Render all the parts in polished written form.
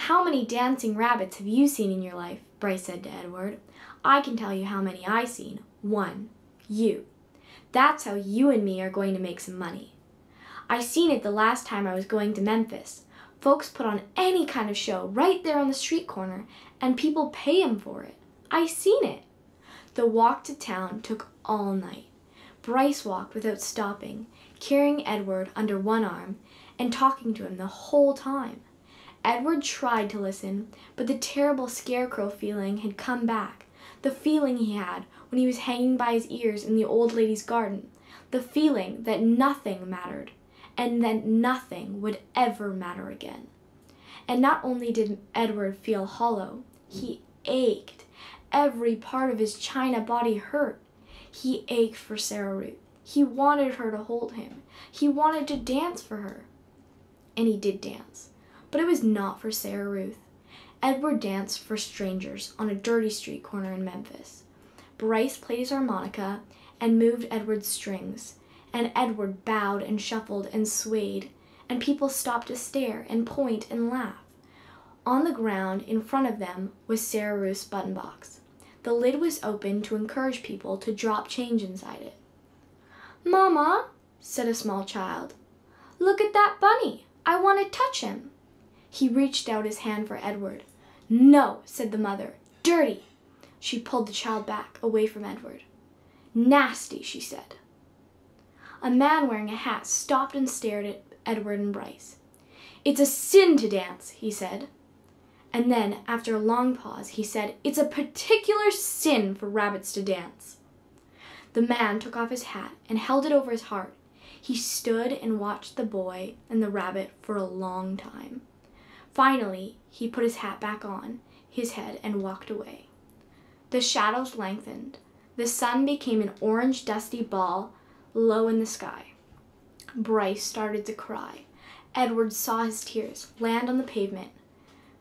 "How many dancing rabbits have you seen in your life?" Bryce said to Edward. "I can tell you how many I seen. 1. You. That's how you and me are going to make some money. I seen it the last time I was going to Memphis. Folks put on any kind of show right there on the street corner, and people pay 'em for it. I seen it." The walk to town took all night. Bryce walked without stopping, carrying Edward under one arm and talking to him the whole time. Edward tried to listen, but the terrible scarecrow feeling had come back, the feeling he had when he was hanging by his ears in the old lady's garden, the feeling that nothing mattered, and that nothing would ever matter again. And not only did Edward feel hollow, he ached. Every part of his china body hurt. He ached for Sarah Ruth. He wanted her to hold him. He wanted to dance for her. And he did dance. But it was not for Sarah Ruth. Edward danced for strangers on a dirty street corner in Memphis. Bryce played his harmonica and moved Edward's strings, and Edward bowed and shuffled and swayed, and people stopped to stare and point and laugh. On the ground in front of them was Sarah Ruth's button box. The lid was open to encourage people to drop change inside it. "Mama," said a small child, "look at that bunny. I want to touch him." He reached out his hand for Edward. "No," said the mother. "Dirty." She pulled the child back, away from Edward. "Nasty," she said. A man wearing a hat stopped and stared at Edward and Bryce. "It's a sin to dance," he said. And then, after a long pause, he said, "It's a particular sin for rabbits to dance." The man took off his hat and held it over his heart. He stood and watched the boy and the rabbit for a long time. Finally, he put his hat back on his head and walked away. The shadows lengthened. The sun became an orange dusty ball low in the sky. Bryce started to cry. Edward saw his tears land on the pavement.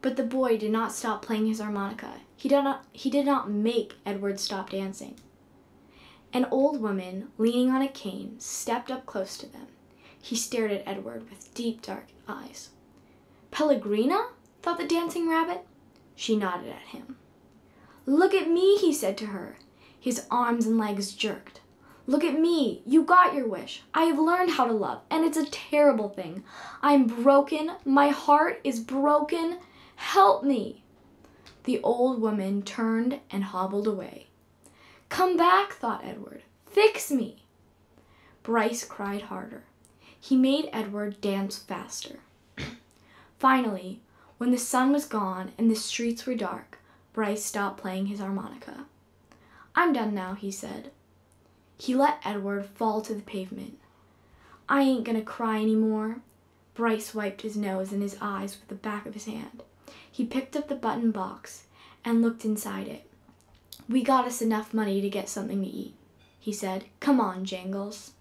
But the boy did not stop playing his harmonica. He did not make Edward stop dancing. An old woman, leaning on a cane, stepped up close to them. He stared at Edward with deep, dark eyes. "Pellegrina?" thought the dancing rabbit. She nodded at him. "Look at me," he said to her. His arms and legs jerked. "Look at me. You got your wish. I have learned how to love, and it's a terrible thing. I'm broken. My heart is broken. Help me." The old woman turned and hobbled away. "Come back," thought Edward. "Fix me." Bryce cried harder. He made Edward dance faster. Finally, when the sun was gone and the streets were dark, Bryce stopped playing his harmonica. "I'm done now," he said. He let Edward fall to the pavement. "I ain't gonna cry any more." Bryce wiped his nose and his eyes with the back of his hand. He picked up the button box and looked inside it. "We got us enough money to get something to eat," he said. "Come on, Jangles."